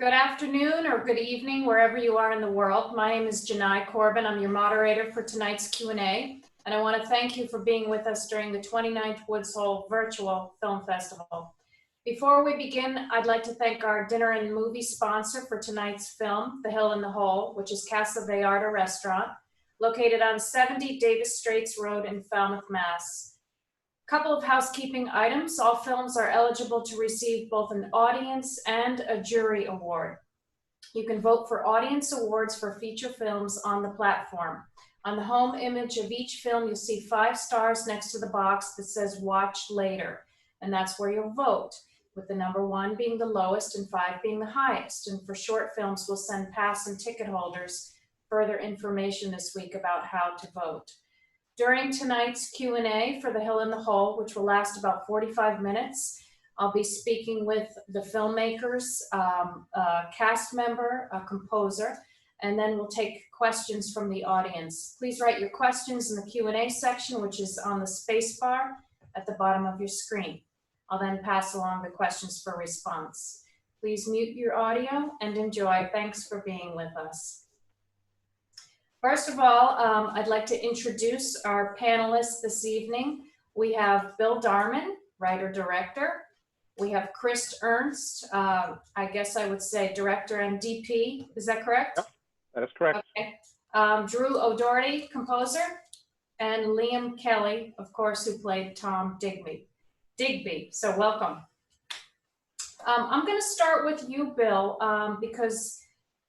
Good afternoon or good evening, wherever you are in the world. My name is Genai Corban. I'm your moderator for tonight's Q&A, and I want to thank you for being with us during the 29th Woods Hole Virtual Film Festival. Before we begin, I'd like to thank our dinner and movie sponsor for tonight's film, The Hill in the Hole, which is Casa Vallarta Restaurant, located on 70 Davis Straits Road in Falmouth, Mass. Couple of housekeeping items. All films are eligible to receive both an audience and a jury award. You can vote for audience awards for feature films on the platform. On the home image of each film, you'll see 5 stars next to the box that says watch later, and that's where you'll vote, with the number 1 being the lowest and 5 being the highest. And for short films, we'll send pass and ticket holders further information this week about how to vote. During tonight's Q&A for The Hill in the Hole, which will last about 45 minutes, I'll be speaking with the filmmakers, a cast member, a composer, and then we'll take questions from the audience. Please write your questions in the Q&A section, which is on the space bar at the bottom of your screen. I'll then pass along the questions for response. Please mute your audio and enjoy. Thanks for being with us. First of all, I'd like to introduce our panelists this evening. We have Bill Darmon, writer-director. We have Chris Ernst, I guess I would say director and DP. Is that correct? Yep, that is correct. Okay. Drew O'Doherty, composer, and Liam Kelly, of course, who played Tom Digby. So welcome. I'm going to start with you, Bill, because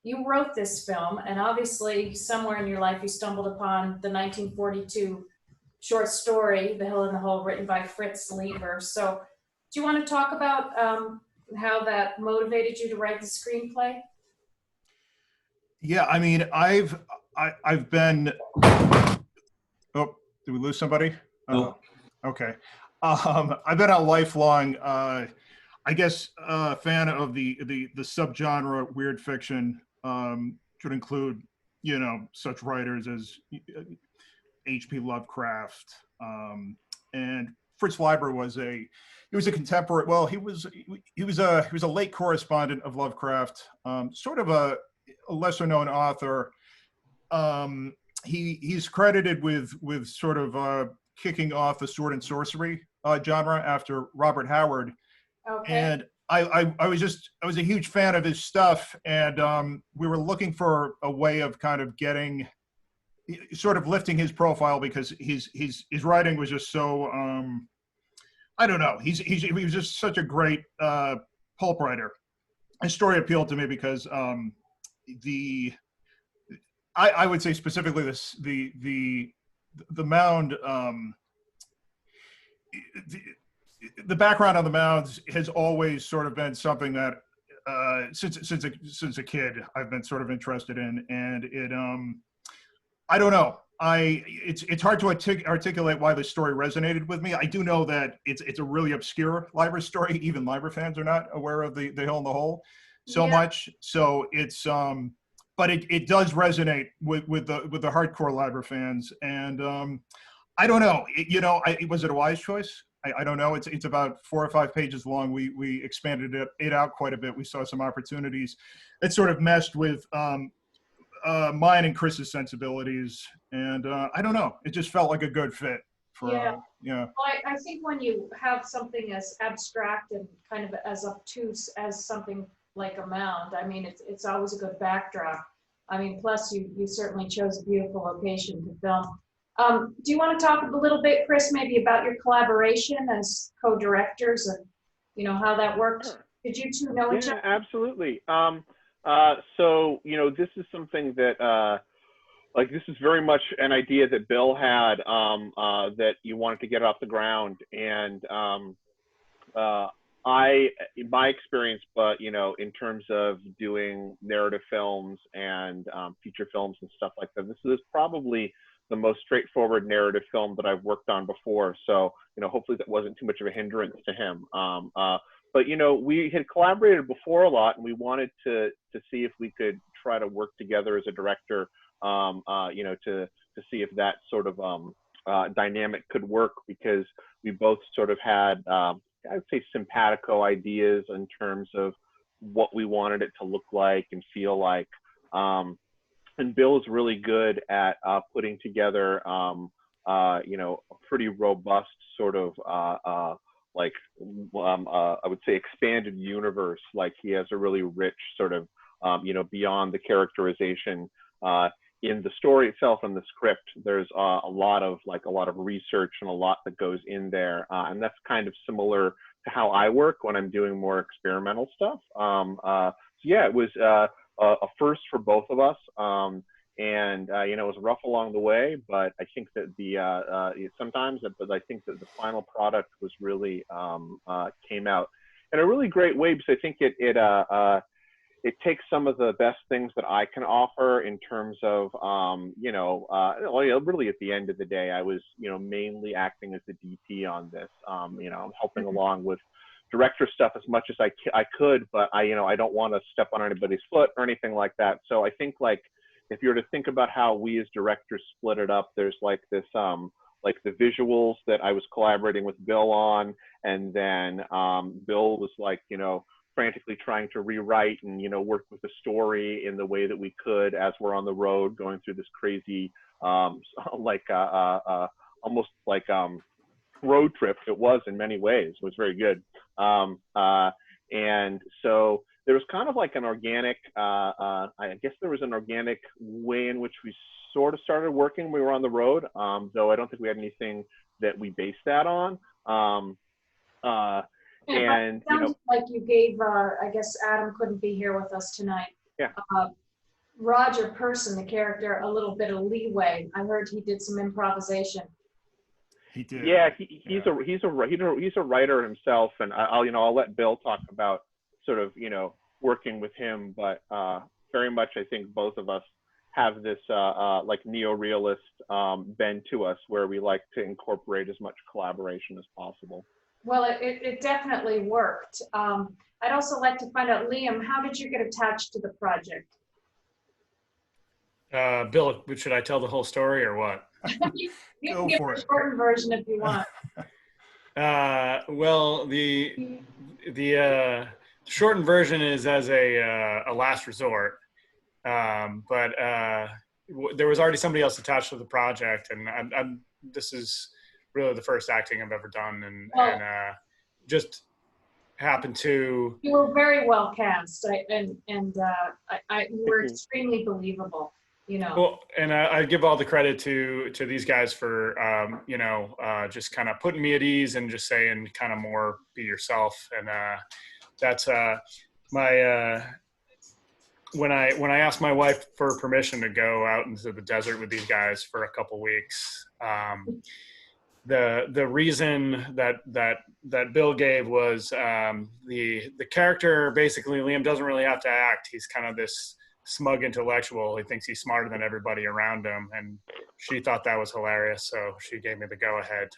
you wrote this film, and obviously somewhere in your life you stumbled upon the 1942 short story, The Hill in the Hole, written by Fritz Leiber. So do you want to talk about how that motivated you to write the screenplay? Yeah, I mean, I've been, oh, did we lose somebody? No. Okay. I've been a lifelong, I guess, fan of the subgenre weird fiction. Should include, you know, such writers as H.P. Lovecraft, and Fritz Leiber was a contemporary. Well, he was a late correspondent of Lovecraft, sort of a lesser known author. He's credited with sort of kicking off the sword and sorcery genre after Robert Howard. Okay. And I was a huge fan of his stuff, and we were looking for a way of kind of getting, sort of lifting his profile, because his writing was just so, I don't know, he was just such a great pulp writer. His story appealed to me because I would say specifically the Mound, the background on the Mounds has always sort of been something that since a kid I've been sort of interested in, and it I don't know, it's hard to articulate why the story resonated with me. I do know that it's a really obscure Leiber story. Even Leiber fans are not aware of the Hill in the Hole so much. So it's but it does resonate with the hardcore Leiber fans, and I don't know. Was it a wise choice? I don't know. It's about 4 or 5 pages long. We expanded it out quite a bit. We saw some opportunities that sort of meshed with mine and Chris's sensibilities, and I don't know. It just felt like a good fit. Well, I think when you have something as abstract and kind of as obtuse as something like a mound, I mean, it's always a good backdrop. I mean, plus you certainly chose a beautiful location to film. Do you want to talk a little bit, Chris, maybe about your collaboration as co-directors and, you know, how that worked? Sure. Did you two know each other? Yeah, absolutely. So, you know, this is something that, this is very much an idea that Bill had, that you wanted to get off the ground. And my experience, but, you know, in terms of doing narrative films and feature films and stuff like that, this is probably the most straightforward narrative film that I've worked on before. So, you know, hopefully that wasn't too much of a hindrance to him. But, you know, we had collaborated before a lot, and we wanted to see if we could try to work together as a director, you know, to see if that sort of dynamic could work, because we both sort of had, I would say, simpatico ideas in terms of what we wanted it to look like and feel like. And Bill is really good at putting together, you know, a pretty robust sort of like I would say expanded universe. Like he has a really rich sort of you know, beyond the characterization in the story itself and the script. There's a lot of research and a lot that goes in there, and that's kind of similar to how I work when I'm doing more experimental stuff. So yeah, it was a first for both of us. And you know, it was rough along the way, but I think that but I think that the final product was really came out in a really great way, because I think it takes some of the best things that I can offer in terms of you know, really at the end of the day, I was, you know, mainly acting as the DP on this. You know, I'm helping along with director stuff as much as I could, but you know, I don't want to step on anybody's foot or anything like that. So I think, like, if you were to think about how we as directors split it up, there's like this, like the visuals that I was collaborating with Bill on, and then Bill was like, you know, frantically trying to rewrite and, you know, work with the story in the way that we could as we're on the road going through this crazy, like almost like road trip. It was in many ways. It was very good. And so there was kind of like an organic, I guess there was an organic way in which we sort of started working when we were on the road, though I don't think we had anything that we based that on. And you know, like you gave, I guess Adam couldn't be here with us tonight. Yeah. Roger Person, the character, a little bit of leeway. I heard he did some improvisation. He did. Yeah, he's a writer himself, and I'll let Bill talk about sort of, you know, working with him, but very much I think both of us have this like neo-realist bend to us, where we like to incorporate as much collaboration as possible. Well, it definitely worked. I'd also like to find out, Liam, how did you get attached to the project? Bill, should I tell the whole story or what? You can give a shortened version if you want. Well, the shortened version is as a last resort, but there was already somebody else attached to the project, and this is really the first acting I've ever done, and just happened to. You were very well cast, you were extremely believable. You know. Well, and I give all the credit to these guys for you know, just kind of putting me at ease and just saying kind of more be yourself, and that's my when I asked my wife for permission to go out into the desert with these guys for a couple weeks, the reason that Bill gave was the character, basically Liam doesn't really have to act. He's kind of this smug intellectual. He thinks he's smarter than everybody around him, and she thought that was hilarious, so she gave me the go ahead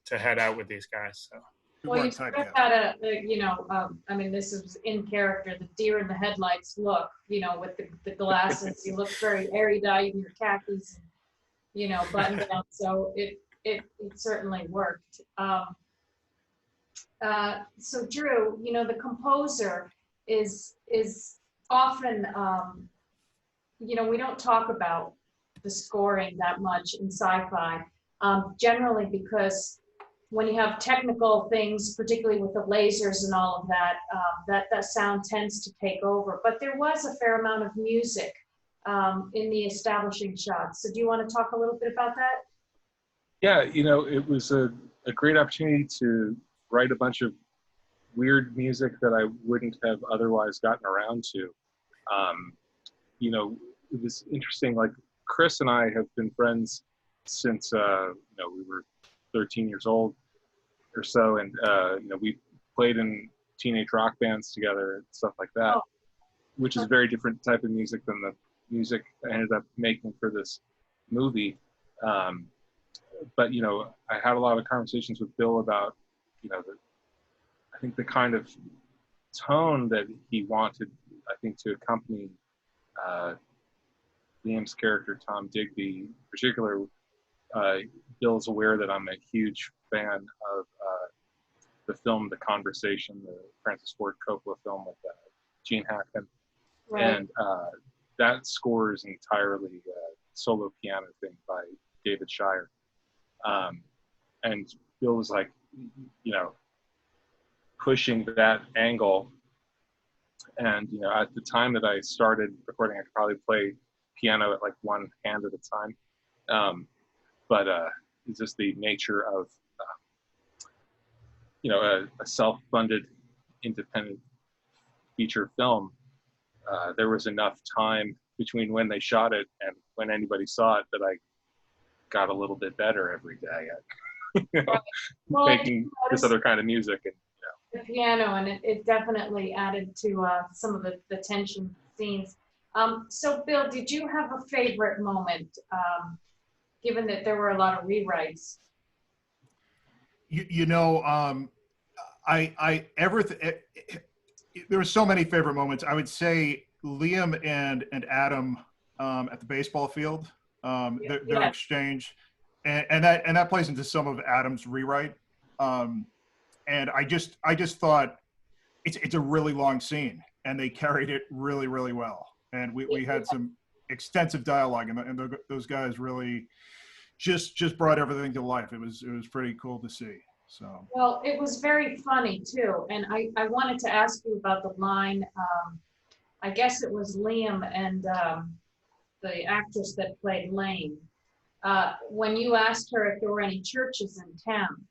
to head out with these guys. So. Well, you sort of had you know, I mean, this is in character, the deer in the headlights look, you know, with the glasses. You look very erudite in your khakis, and, you know, buttoned down. So it certainly worked. So Drew, you know, the composer is often, you know, we don't talk about the scoring that much in sci-fi, generally because when you have technical things, particularly with the lasers and all of that, that sound tends to take over. But there was a fair amount of music in the establishing shots. So do you want to talk a little bit about that? Yeah, you know, it was a great opportunity to write a bunch of weird music that I wouldn't have otherwise gotten around to. You know, it was interesting, like Chris and I have been friends since, you know, we were 13 years old or so, and you know, we played in teenage rock bands together and stuff like that, which is a very different type of music than the music I ended up making for this movie. But you know, I had a lot of conversations with Bill about, you know, I think the kind of tone that he wanted, I think, to accompany Liam's character, Tom Digby, in particular. Bill's aware that I'm a huge fan of the film The Conversation, the Francis Ford Coppola film with Gene Hackman. Right. And that score is entirely solo piano thing by David Shire. And Bill was like, you know, pushing that angle. And, you know, at the time that I started recording, I could probably play piano at like one hand at a time. But it's just the nature of, you know, a self-funded independent feature film. There was enough time between when they shot it and when anybody saw it that I got a little bit better every day at you know, Well, making this other kind of music. And the piano, and it definitely added to some of the tension scenes. So Bill, did you have a favorite moment, given that there were a lot of rewrites? You know, there were so many favorite moments. I would say Liam and Adam at the baseball field, their exchange, and that plays into some of Adam's rewrite. And I just thought it's a really long scene, and they carried it really, really well. And we had some extensive dialogue, and those guys really just brought everything to life. It was pretty cool to see. So. Well, it was very funny too, and I wanted to ask you about the line. I guess it was Liam and the actress that played Lane. When you asked her if there were any churches in town,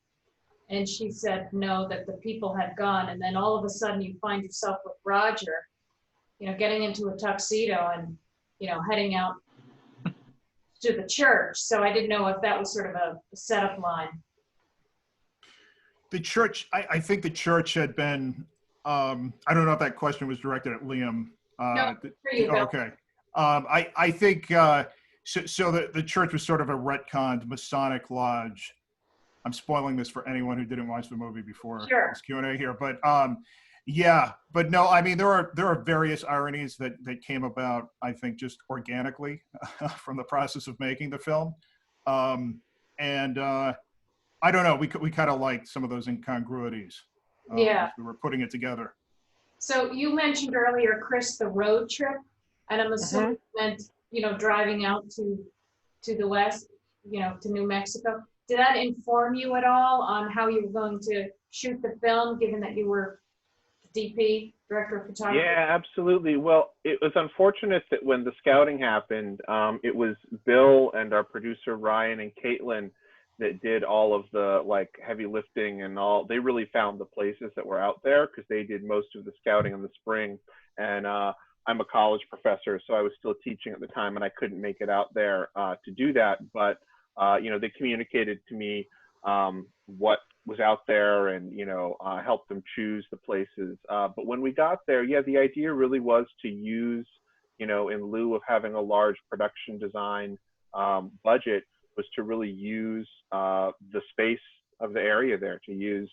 and she said no, that the people had gone, and then all of a sudden you find yourself with Roger, you know, getting into a tuxedo and, you know, heading out to the church. So I didn't know if that was sort of a setup line. The church, I think the church had been, I don't know if that question was directed at Liam. No, for you, Bill. Okay. I think, so the church was sort of a retconned Masonic lodge. I'm spoiling this for anyone who didn't watch the movie before this Q&A here, but yeah, but no, I mean, there are various ironies that came about, I think, just organically from the process of making the film. And I don't know, we kind of liked some of those incongruities as we were putting it together. So you mentioned earlier, Chris, the road trip, and I'm assuming you meant, you know, driving out to the west, you know, to New Mexico. Did that inform you at all on how you were going to shoot the film, given that you were DP, director of photography? Yeah, absolutely. Well, it was unfortunate that when the scouting happened, it was Bill and our producer Ryan and Caitlin that did all of the like heavy lifting and all. They really found the places that were out there because they did most of the scouting in the spring. And I'm a college professor, so I was still teaching at the time, and I couldn't make it out there to do that. But you know, they communicated to me what was out there, and you know, helped them choose the places. But when we got there, yeah, the idea really was to use, you know, in lieu of having a large production design budget, was to really use the space of the area there, to use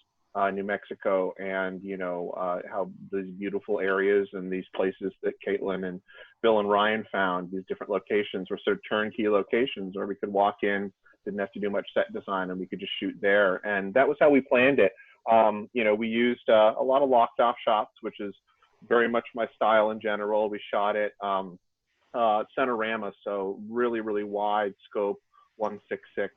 New Mexico, and you know, how these beautiful areas and these places that Caitlin and Bill and Ryan found, these different locations were sort of turnkey locations where we could walk in, didn't have to do much set design, and we could just shoot there. And that was how we planned it. You know, we used a lot of locked off shots, which is very much my style in general. We shot it Cenorama, so really, really wide scope, 1/6/6,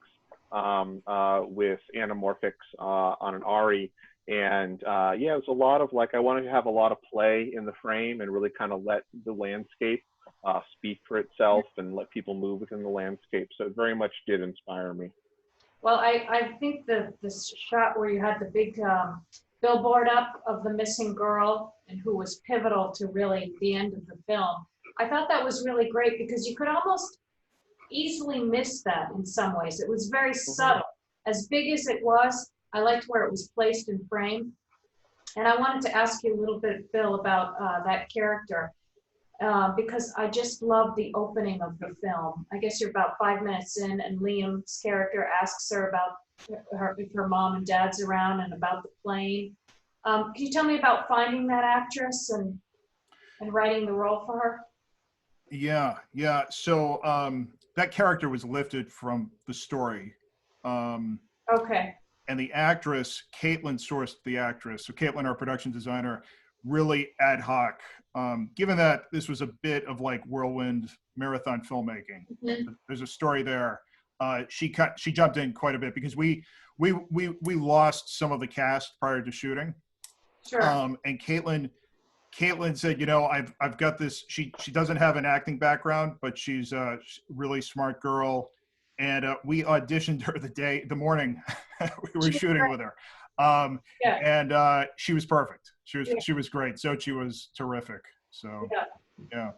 with anamorphics on an ARRI. And yeah, it was a lot of like, I wanted to have a lot of play in the frame and really kind of let the landscape speak for itself and let people move within the landscape. So it very much did inspire me. Well, I think the shot where you had the big billboard up of the missing girl, and who was pivotal to really the end of the film, I thought that was really great because you could almost easily miss that in some ways. It was very subtle. As big as it was, I liked where it was placed in frame. And I wanted to ask you a little bit, Bill, about that character, because I just love the opening of the film. I guess you're about 5 minutes in, and Liam's character asks her about if her mom and dad's around, and about the plane. Can you tell me about finding that actress and writing the role for her? Yeah. So that character was lifted from the story. Okay. And the actress, Caitlin sourced the actress. So Caitlin, our production designer, really ad hoc given that this was a bit of like whirlwind marathon filmmaking, there's a story there. She jumped in quite a bit because we lost some of the cast prior to shooting. Sure. And Caitlin said, you know, I've got this. She doesn't have an acting background, but she's a really smart girl. And we auditioned her the morning we were shooting with her. And she was perfect. She was great. Sochi was terrific. So yeah.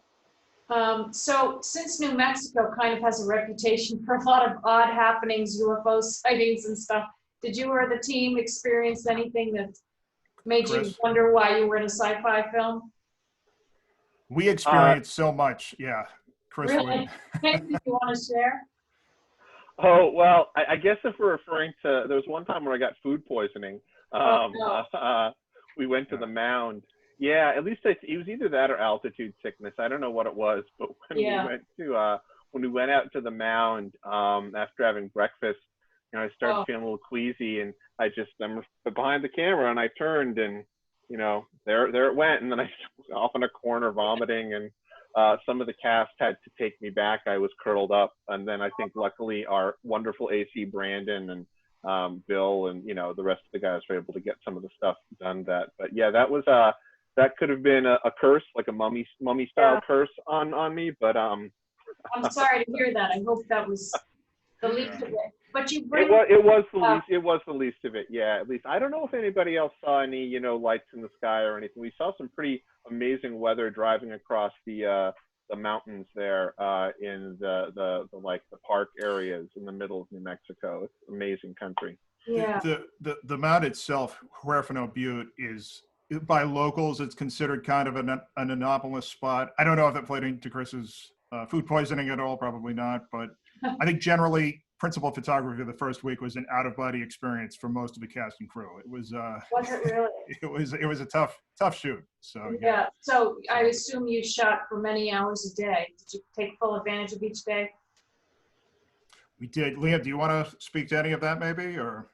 So since New Mexico kind of has a reputation for a lot of odd happenings, UFO sightings and stuff, did you or the team experience anything that made you wonder why you were in a sci-fi film? We experienced so much. Yeah. Chris, really? Anything you want to share? Oh, well, I guess if we're referring to, there was one time where I got food poisoning. We went to the mound. Yeah, at least it was either that or altitude sickness. I don't know what it was, but when we went out to the mound after having breakfast, you know, I started feeling a little queasy, and I'm behind the camera, and I turned, and you know, there it went, and then I was off in a corner vomiting, and some of the cast had to take me back. I was curled up, and then I think luckily our wonderful AC Brandon and Bill and you know the rest of the guys were able to get some of the stuff done. But yeah, that was that could have been a curse, like a mummy style curse on me. But I'm sorry to hear that. I hope that was the least of it. But you bring it was the least. It was the least of it. Yeah, at least I don't know if anybody else saw any, you know, lights in the sky or anything. We saw some pretty amazing weather driving across the mountains there in the park areas in the middle of New Mexico. It's amazing country. Yeah. The mount itself, Huerfano Butte, is by locals it's considered kind of an anomalous spot. I don't know if that played into Chris's food poisoning at all. Probably not, but I think generally principal photography of the first week was an out-of-body experience for most of the cast and crew. It was was it really? It was a tough shoot. So yeah. So I assume you shot for many hours a day. Did you take full advantage of each day? We did. Liam, do you want to speak to any of that maybe, or?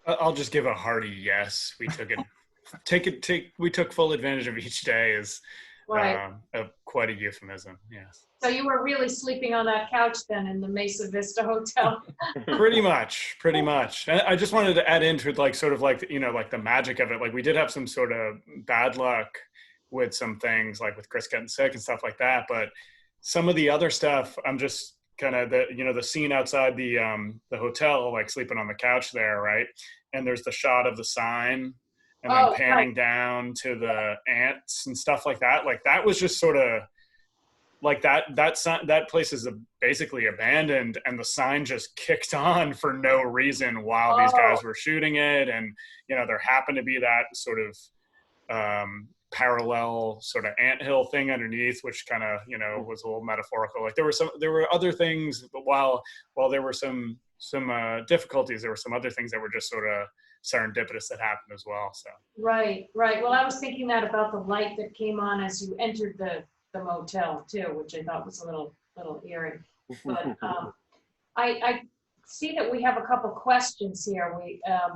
I'll just give a hearty yes. We took it. We took full advantage of each day is quite a euphemism. Yes. So you were really sleeping on that couch then in the Mesa Vista Hotel? Pretty much. And I just wanted to add into it, like, sort of like, you know, like the magic of it. Like we did have some sort of bad luck with some things, like with Chris getting sick and stuff like that. But some of the other stuff, I'm just kind of the scene outside the hotel, like sleeping on the couch there, right? And there's the shot of the sign, and then panning down to the ants and stuff like that. Like that was just sort of like that place is basically abandoned, and the sign just kicked on for no reason while these guys were shooting it. And, you know, there happened to be that sort of parallel sort of anthill thing underneath, which kind of, you know, was a little metaphorical. Like there were other things, but while there were some difficulties, there were some other things that were just sort of serendipitous that happened as well. So right. Well, I was thinking that about the light that came on as you entered the motel too, which I thought was a little eerie. But I see that we have a couple questions here.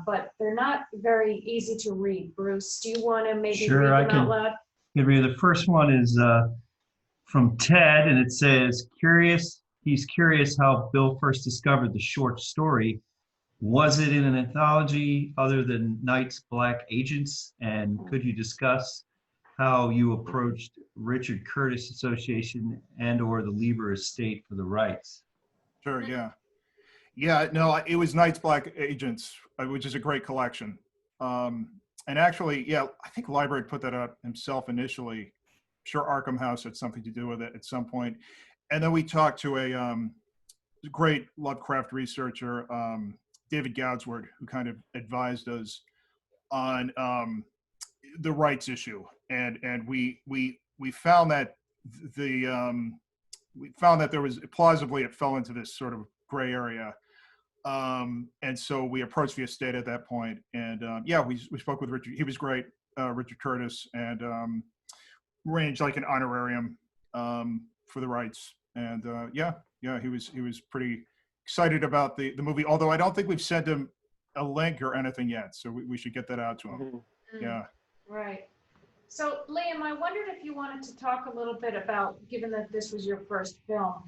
But they're not very easy to read. Bruce, do you want to maybe read them out loud? The first one is from Ted, and it says, he's curious how Bill first discovered the short story. Was it in an anthology other than Night's Black Agents? And could you discuss how you approached Richard Curtis Association and or the Lieber Estate for the rights? Sure, yeah, no, it was Night's Black Agents, which is a great collection. And actually, yeah, I think Library put that out himself initially. I'm sure Arkham House had something to do with it at some point. And then we talked to a great Lovecraft researcher, David Goudsward, who kind of advised us on the rights issue. And we found that we found that there was plausibly it fell into this sort of gray area. And so we approached the estate at that point, and we spoke with Richard. He was great, Richard Curtis, and arranged like an honorarium for the rights. And he was pretty excited about the movie. Although I don't think we've sent him a link or anything yet, so we should get that out to him. Mm-hmm. Yeah. Right. So Liam, I wondered if you wanted to talk a little bit about, given that this was your first film,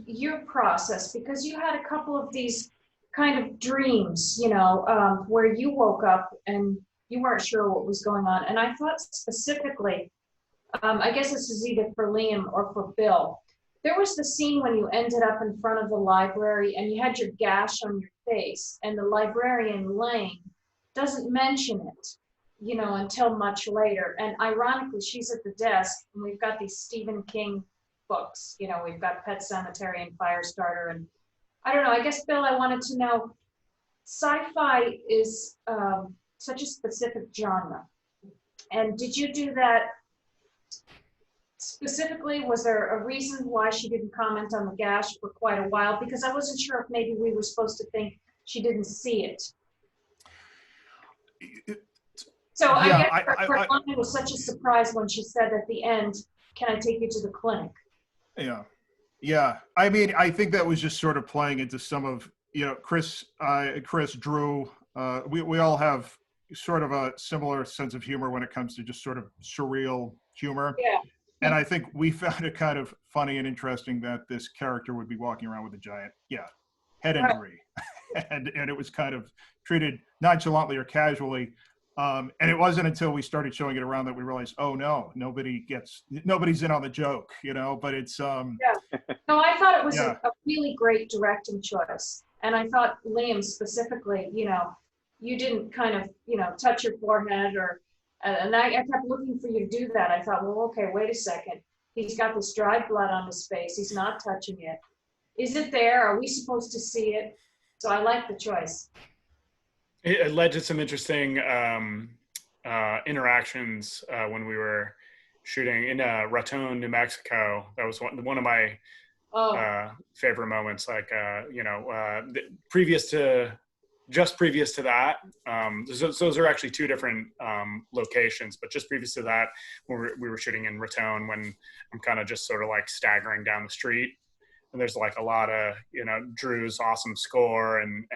your process, because you had a couple of these kind of dreams, where you woke up and you weren't sure what was going on. And I thought specifically, I guess this is either for Liam or for Bill, there was the scene when you ended up in front of the library and you had your gash on your face, and the librarian, Lane, doesn't mention it, until much later. And ironically, she's at the desk and we've got these Stephen King books, we've got Pet Sematary and Firestarter. And I don't know, I guess, Bill, I wanted to know, sci-fi is such a specific genre. And did you do that specifically? Was there a reason why she didn't comment on the gash for quite a while? Because I wasn't sure if maybe we were supposed to think she didn't see it. So I guess for Lana, it was such a surprise when she said at the end, "Can I take you to the clinic?" Yeah. I mean, I think that was just sort of playing into some of, Chris, Drew, we all have sort of a similar sense of humor when it comes to just sort of surreal humor. Yeah. And I think we found it kind of funny and interesting that this character would be walking around with a giant, head injury. and it was kind of treated nonchalantly or casually. And it wasn't until we started showing it around that we realized, oh no, nobody's in on the joke, but it's Yeah. No, I thought it was a really great directing choice. And I thought Liam specifically, you didn't kind of, touch your forehead and I kept looking for you to do that. I thought, well, okay, wait a second. He's got this dried blood on his face. He's not touching it. Is it there? Are we supposed to see it? So I like the choice. It led to some interesting interactions when we were shooting in Raton, New Mexico. That was one of my favorite moments. Like, previous to that, those are actually two different locations, but just previous to that, we were shooting in Raton, when I'm kind of just sort of like staggering down the street, and there's like a lot of, Drew's awesome score and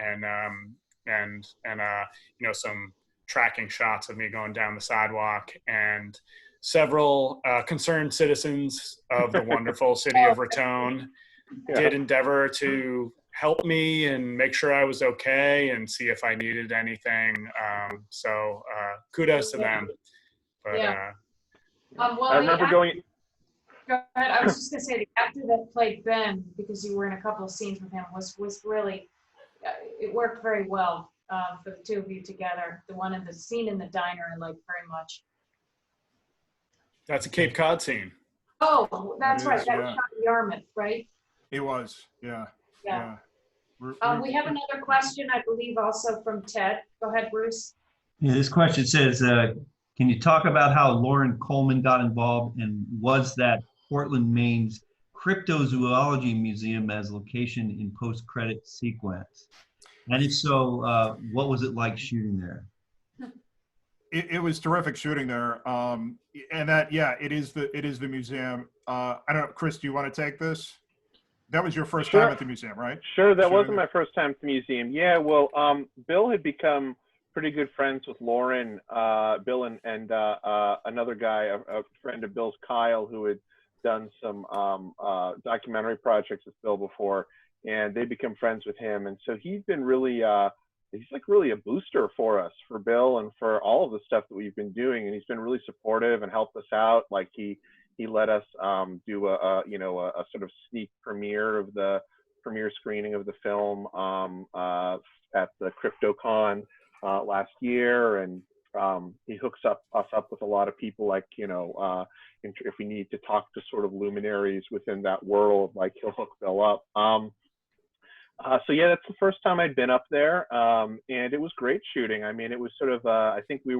some tracking shots of me going down the sidewalk, and several concerned citizens of the wonderful city of Raton did endeavor to help me and make sure I was okay and see if I needed anything. So kudos to them. But I remember going. Go ahead. I was just gonna say, the actor that played Ben, because you were in a couple of scenes with him, was really, it worked very well for the two of you together. The one in the scene in the diner, I liked very much. That's a Cape Cod scene. Oh, that's right. That was shot in Yarmouth, right? It was, yeah. We have another question, I believe, also from Ted. Go ahead, Bruce. Yeah, this question says, can you talk about how Lauren Coleman got involved, and was that Portland, Maine's Cryptozoology Museum as location in post-credit sequence? And if so, what was it like shooting there? It was terrific shooting there. And that, it is the museum. I don't know, Chris, do you want to take this? That was your first time at the museum, right? Sure, that wasn't my first time at the museum. Yeah, well, Bill had become pretty good friends with Lauren, Bill and another guy, a friend of Bill's, Kyle, who had done some documentary projects with Bill before, and they become friends with him. And so he's been really, he's like really a booster for us, for Bill, and for all of the stuff that we've been doing. And he's been really supportive and helped us out. Like he let us do a sort of sneak premiere screening of the film at the CryptoCon last year, and he hooks us up with a lot of people, like if we need to talk to sort of luminaries within that world, like he'll hook Bill up. So yeah, that's the first time I'd been up there, and it was great shooting. I mean, it was sort of I think we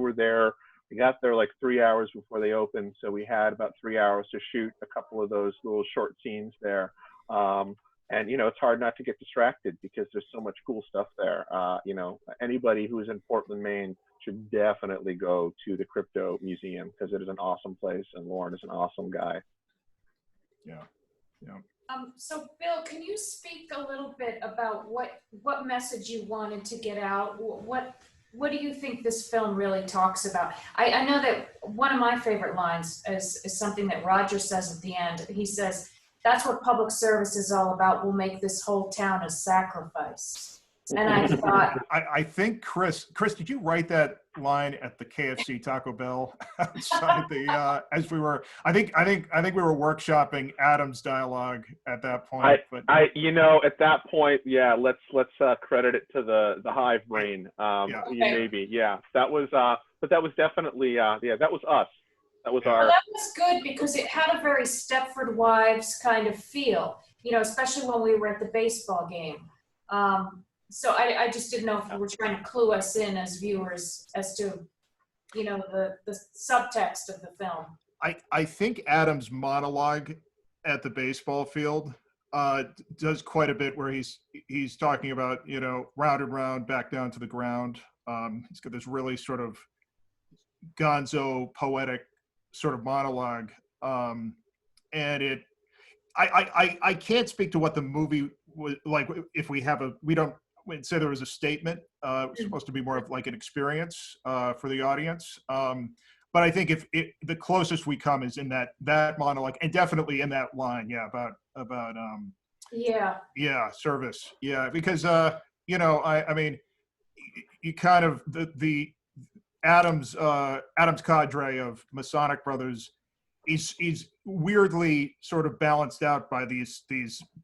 got there like 3 hours before they opened, so we had about 3 hours to shoot a couple of those little short scenes there. And it's hard not to get distracted because there's so much cool stuff there. Anybody who's in Portland, Maine should definitely go to the Crypto Museum, because it is an awesome place, and Lauren is an awesome guy. Yeah. So Bill, can you speak a little bit about what message you wanted to get out? What what do you think this film really talks about? I know that one of my favorite lines is something that Roger says at the end. He says, "That's what public service is all about. We'll make this whole town a sacrifice." And I thought, I think Chris, did you write that line at the KFC Taco Bell outside the as we were? I think we were workshopping Adam's dialogue at that point. At that point, yeah. Let's credit it to the hive brain. Okay. Maybe, yeah. That was, but that was definitely, that was us. That was our. Well, that was good because it had a very Stepford Wives kind of feel, especially when we were at the baseball game. So I just didn't know if you were trying to clue us in as viewers as to, the subtext of the film. I think Adam's monologue at the baseball field does quite a bit where he's talking about, round and round, back down to the ground. He's got this really sort of gonzo poetic sort of monologue. And I can't speak to what the movie was like. If we don't say there was a statement, it's supposed to be more of like an experience for the audience. But I think if the closest we come is in that monologue, and definitely in that line, about service, because I mean, you kind of the Adam's cadre of Masonic brothers, he's weirdly sort of balanced out by these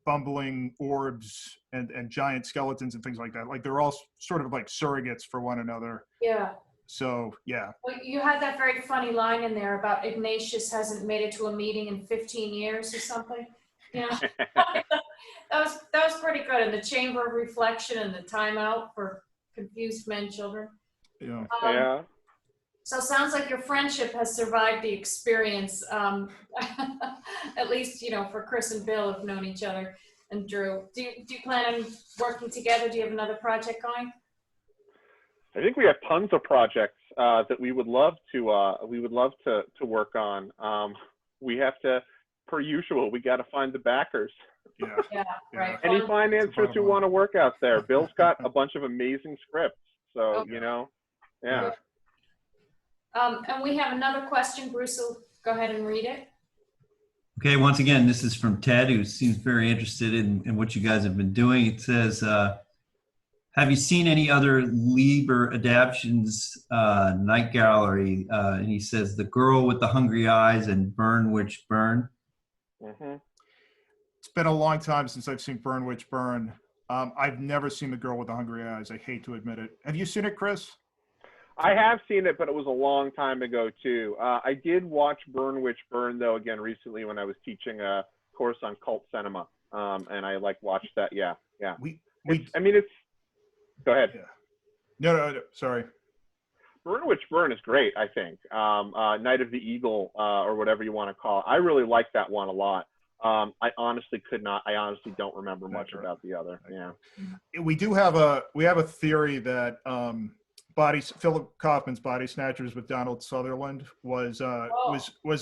bumbling orbs and giant skeletons and things like that. Like they're all sort of like surrogates for one another. Yeah. So, yeah. Well, you had that very funny line in there about Ignatius hasn't made it to a meeting in 15 years or something. That was pretty good. And the chamber of reflection and the timeout for confused men, children. Yeah. Yeah. So it sounds like your friendship has survived the experience. At least, for Chris and Bill have known each other, and Drew. Do you plan on working together? Do you have another project going? I think we have tons of projects that we would love to work on. We have to, per usual, we got to find the backers. Yeah, right. Any financiers who want to work out there. Bill's got a bunch of amazing scripts, so yeah. And we have another question. Bruce will go ahead and read it. Okay, once again, this is from Ted, who seems very interested in what you guys have been doing. It says, have you seen any other Lieber adaptations, Night Gallery? And he says, The Girl with the Hungry Eyes and Burn Witch Burn. Mm-hmm. It's been a long time since I've seen Burn Witch Burn. I've never seen The Girl with the Hungry Eyes. I hate to admit it. Have you seen it, Chris? I have seen it, but it was a long time ago too. I did watch Burn Witch Burn though again recently when I was teaching a course on cult cinema, and I watched that. Yeah. It's. Go ahead. Yeah. No, sorry. Burn Witch Burn is great. I think Night of the Eagle or whatever you want to call it. I really like that one a lot. I honestly don't remember much about the other. Yeah. We have a theory that Philip Kaufman's Body Snatchers with Donald Sutherland was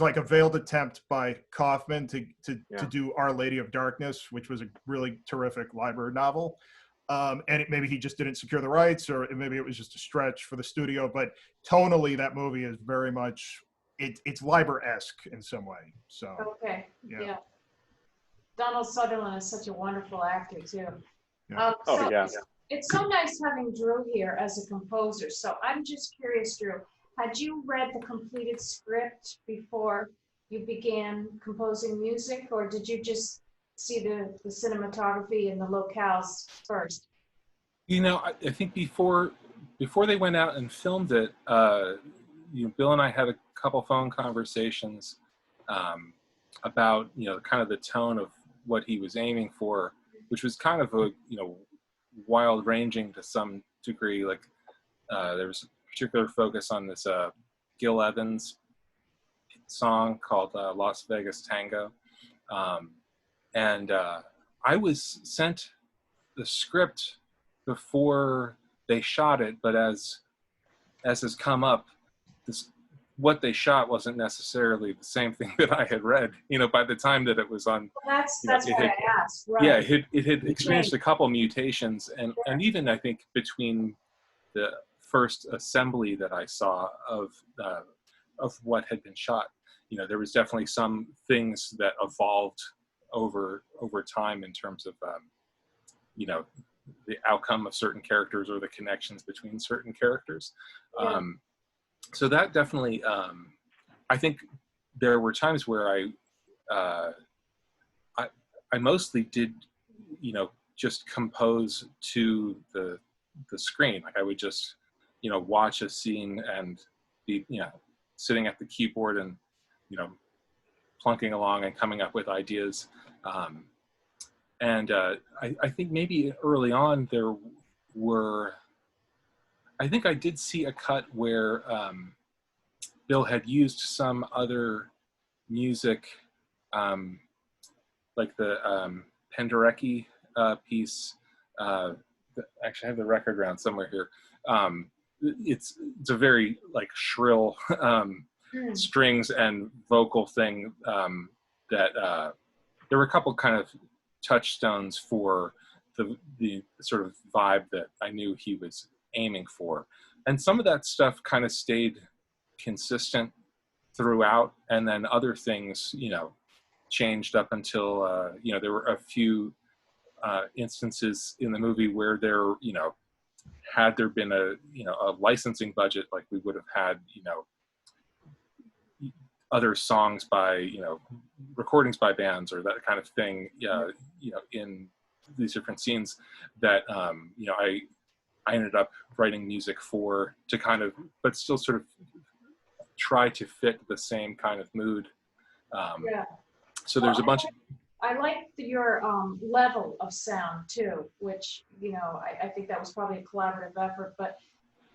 like a veiled attempt by Kaufman to do Our Lady of Darkness, which was a really terrific Lieber novel. And maybe he just didn't secure the rights, or maybe it was just a stretch for the studio. But tonally, that movie is very much it's Lieber-esque in some way. So okay, yeah. Donald Sutherland is such a wonderful actor too. Yeah. It's so nice having Drew here as a composer. So I'm just curious, Drew, had you read the completed script before you began composing music, or did you just see the cinematography and the locales first? I think before they went out and filmed it, Bill and I had a couple phone conversations about, kind of the tone of what he was aiming for, which was kind of a, wild ranging to some degree. Like there was a particular focus on this Gil Evans song called Las Vegas Tango. And I was sent the script before they shot it, but as has come up, what they shot wasn't necessarily the same thing that I had read, by the time that it was on. Well, that's why I asked, right? Yeah, it had experienced a couple mutations, and even I think between the first assembly that I saw of what had been shot. You know, there was definitely some things that evolved over time in terms of you know, the outcome of certain characters or the connections between certain characters. Yeah. So that definitely, I think there were times where I mostly did, you know, just compose to the screen. Like I would just, you know, watch a scene and be, you know, sitting at the keyboard and, you know, plunking along and coming up with ideas. I think maybe early on there were, I think I did see a cut where Bill had used some other music, like the Penderecki piece. Actually, I have the record around somewhere here. It's a very like shrill strings and vocal thing that there were a couple kind of touchstones for the sort of vibe that I knew he was aiming for. And some of that stuff kind of stayed consistent throughout, and then other things, you know, changed up until, you know, there were a few instances in the movie where there, you know, had there been a, you know, a licensing budget, like we would have had, you know, other songs by, you know, recordings by bands or that kind of thing, you know, in these different scenes that, you know, I ended up writing music for to kind of, but still sort of try to fit the same kind of mood. Yeah. So there's a bunch of, I like your level of sound too, which, you know, I think that was probably a collaborative effort, but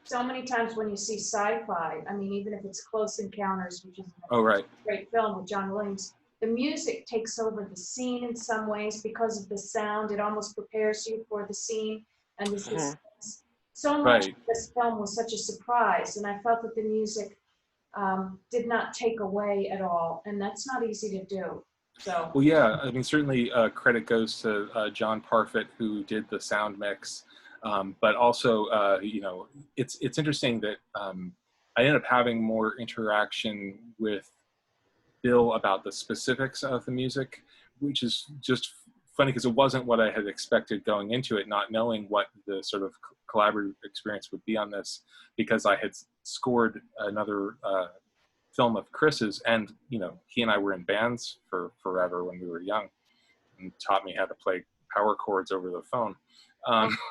so many times when you see sci-fi, I mean, even if it's Close Encounters, which is a great film with John Williams, the music takes over the scene in some ways because of the sound. It almost prepares you for the scene. And this is so much of this film was such a surprise. And I felt that the music did not take away at all. And that's not easy to do. So. Well, yeah, I mean, certainly credit goes to John Parfit, who did the sound mix. But also, you know, it's interesting that I ended up having more interaction with Bill about the specifics of the music, which is just funny because it wasn't what I had expected going into it, not knowing what the sort of collaborative experience would be on this, because I had scored another film of Chris's, and, you know, he and I were in bands for forever when we were young, and taught me how to play power chords over the phone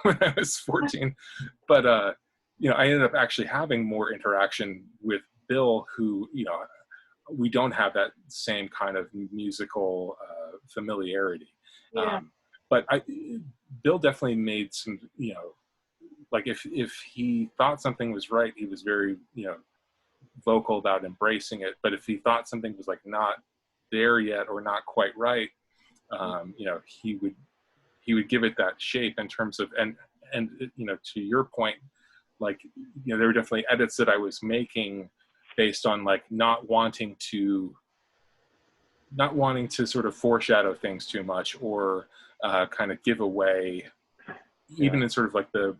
when I was 14. But, you know, I ended up actually having more interaction with Bill, who, you know, we don't have that same kind of musical familiarity. Yeah. But Bill definitely made some, you know, like if he thought something was right, he was very, you know, vocal about embracing it. But if he thought something was like not there yet or not quite right, you know, he would give it that shape in terms of, and you know, to your point, like, you know, there were definitely edits that I was making based on like not wanting to sort of foreshadow things too much, or kind of give away, even in sort of like the,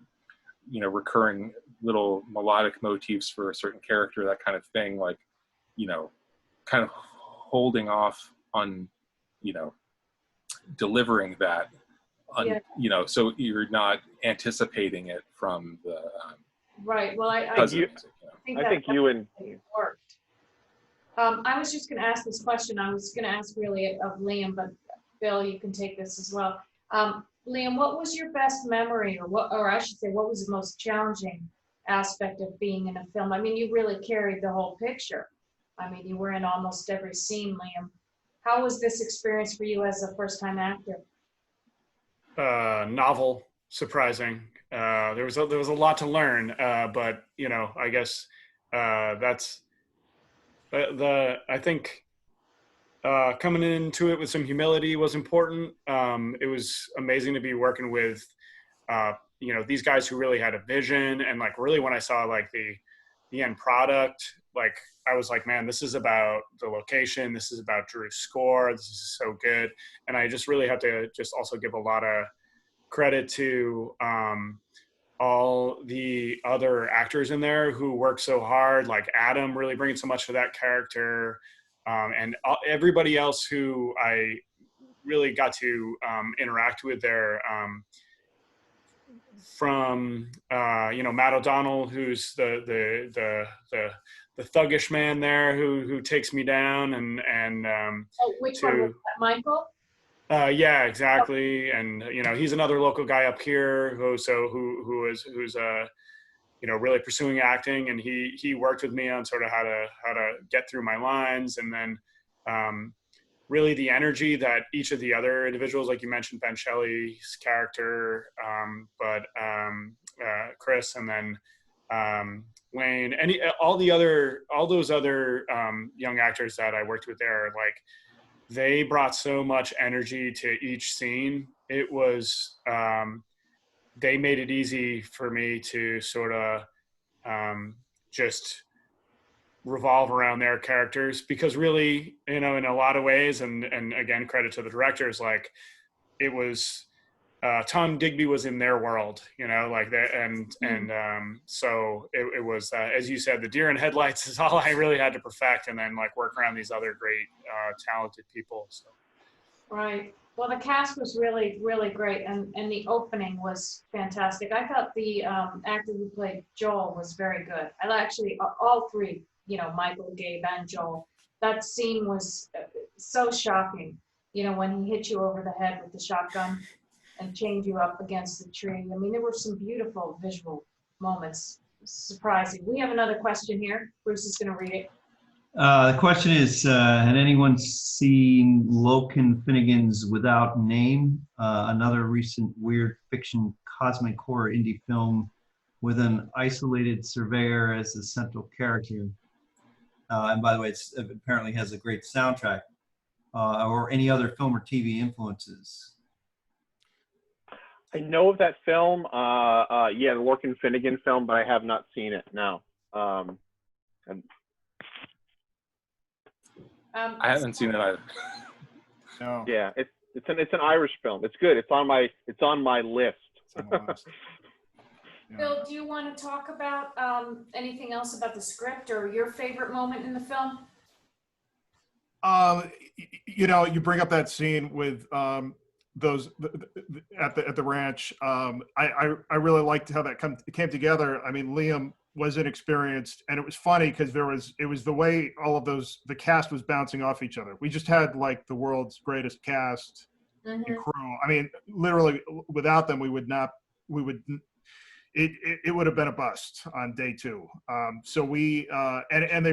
you know, recurring little melodic motifs for a certain character, that kind of thing, like, you know, kind of holding off on, you know, delivering that, you know, so you're not anticipating it from the right. Well, I think you and it worked. I was just going to ask this question. I was going to ask really of Liam, but Bill, you can take this as well. Liam, what was your best memory, or I should say, what was the most challenging aspect of being in a film? I mean, you really carried the whole picture. I mean, you were in almost every scene, Liam. How was this experience for you as a first-time actor? Novel, surprising. There was a lot to learn, but, you know, I guess that's I think coming into it with some humility was important. It was amazing to be working with, you know, these guys who really had a vision, and like really when I saw like the end product, like I was like, man, this is about the location. This is about Drew's score. This is so good. And I just really have to just also give a lot of credit to all the other actors in there who work so hard, like Adam really bringing so much to that character, and everybody else who I really got to interact with there, from Matt O'Donnell, who's the thuggish man there who takes me down, and Oh, which one was that, Michael? yeah, exactly. And he's another local guy up here who's really pursuing acting, and he worked with me on sort of how to get through my lines, and then really the energy that each of the other individuals, like you mentioned Ben Shelley's character, but Chris, and then Wayne, all those other young actors that I worked with there, like, they brought so much energy to each scene. It was, they made it easy for me to sort of just revolve around their characters, because really, in a lot of ways, and again, credit to the directors, like, it was, Tom Digby was in their world, like that. So it was, as you said, the deer in headlights is all I really had to perfect, and then like work around these other great, talented people. So. Right. Well, the cast was really, really great, and the opening was fantastic. I thought the actor who played Joel was very good. I actually, all three, Michael, Gabe, and Joel, that scene was so shocking, when he hit you over the head with the shotgun and chained you up against the tree. I mean, there were some beautiful visual moments. Surprising. We have another question here. Bruce is going to read it. The question is, had anyone seen Loken Finnegan's Without Name, another recent weird fiction cosmic horror indie film with an isolated surveyor as the central character? And by the way, it apparently has a great soundtrack, or any other film or TV influences. I know of that film. Yeah, the Lorcan Finnegan film, but I have not seen it. No. I haven't seen it either. No. Yeah, it's an Irish film. It's good. It's on my list. It's on the list. Yeah. Bill, do you want to talk about anything else about the script or your favorite moment in the film? You bring up that scene with those at the ranch. I really liked how that came together. I mean, Liam was inexperienced, and it was funny because it was the way all of the cast was bouncing off each other. We just had like the world's greatest cast and crew. I mean, literally without them, it would have been a bust on day two. So we and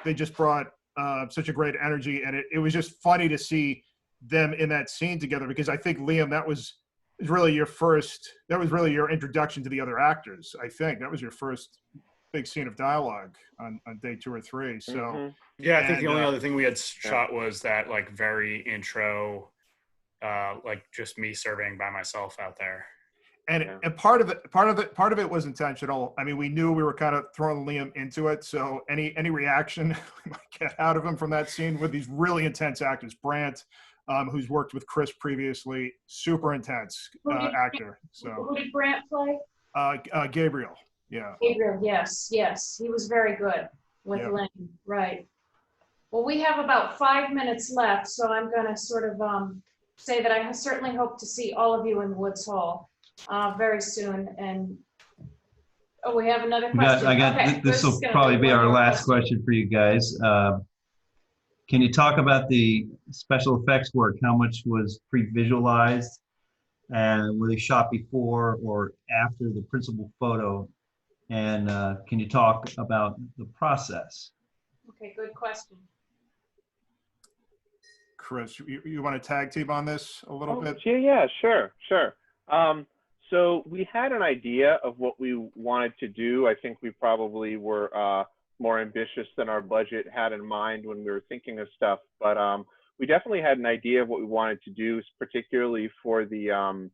they just brought such a great energy, and it was just funny to see them in that scene together, because I think, Liam, that was really your introduction to the other actors. I think that was your first big scene of dialogue on day 2 or 3. So yeah, I think the only other thing we had shot was that like very intro, like just me surveying by myself out there. And part of it was intentional. I mean, we knew we were kind of throwing Liam into it, so any reaction we might get out of him from that scene with these really intense actors. Brant, who's worked with Chris previously, super intense actor. So who did Brant play? Gabriel. Yeah. Gabriel, yes, he was very good with Lynn, right. Well, we have about 5 minutes left, so I'm going to sort of say that I certainly hope to see all of you in Woods Hall very soon. And we have another question. This will probably be our last question for you guys. Can you talk about the special effects work? How much was pre-visualized, and were they shot before or after the principal photo? And can you talk about the process? Okay, good question. Chris, you want to tag team on this a little bit? Yeah, sure. So we had an idea of what we wanted to do. I think we probably were more ambitious than our budget had in mind when we were thinking of stuff. But we definitely had an idea of what we wanted to do, particularly for the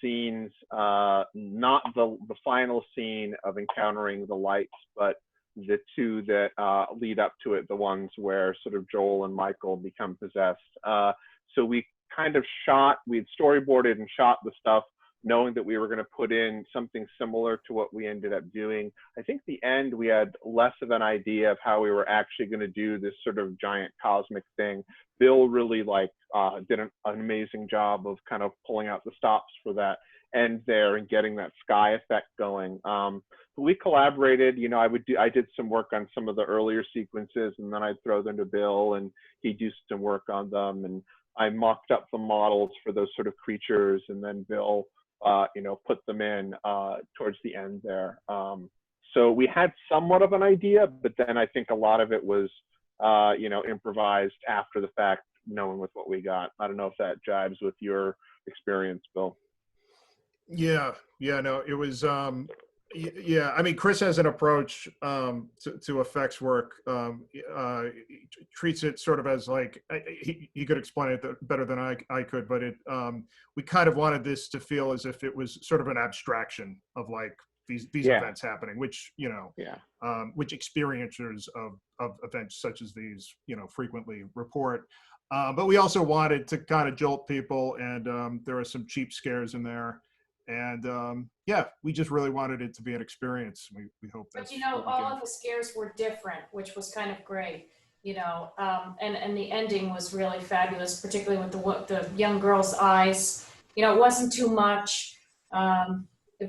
scenes, not the final scene of encountering the lights, but the two that lead up to it, the ones where sort of Joel and Michael become possessed. So we kind of we had storyboarded and shot the stuff knowing that we were going to put in something similar to what we ended up doing. I think the end, we had less of an idea of how we were actually going to do this sort of giant cosmic thing. Bill really did an amazing job of kind of pulling out the stops for that end there and getting that sky effect going. We collaborated, you know, I did some work on some of the earlier sequences, and then I'd throw them to Bill and he'd do some work on them. And I mocked up the models for those sort of creatures, and then Bill, you know, put them in towards the end there. So we had somewhat of an idea, but then I think a lot of it was, you know, improvised after the fact, knowing with what we got. I don't know if that jives with your experience, Bill. Yeah, no, it was, yeah, I mean, Chris has an approach to effects work. Treats it sort of as like, he could explain it better than I could, but we kind of wanted this to feel as if it was sort of an abstraction of like these events happening, which, you know, which experiencers of events such as these, you know, frequently report. But we also wanted to kind of jolt people, and there are some cheap scares in there. And yeah, we just really wanted it to be an experience. We hope that's. But you know, all of the scares were different, which was kind of great. You know, and the ending was really fabulous, particularly with the young girl's eyes. You know, it wasn't too much.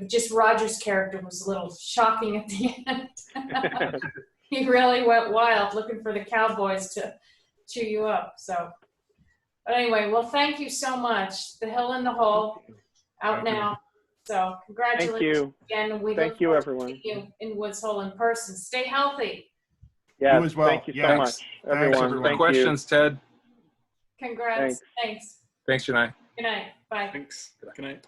Just Roger's character was a little shocking at the end. He really went wild looking for the cowboys to chew you up. So, but anyway, well, thank you so much. The Hill in the Hole, out now. So congratulations again. We thank you, everyone. You in Woods Hole in person. Stay healthy. Yeah, you as well. Thank you so much, everyone. Good questions, Ted. Congrats. Thanks. Thanks, Genai. Good night. Bye. Thanks. Good night.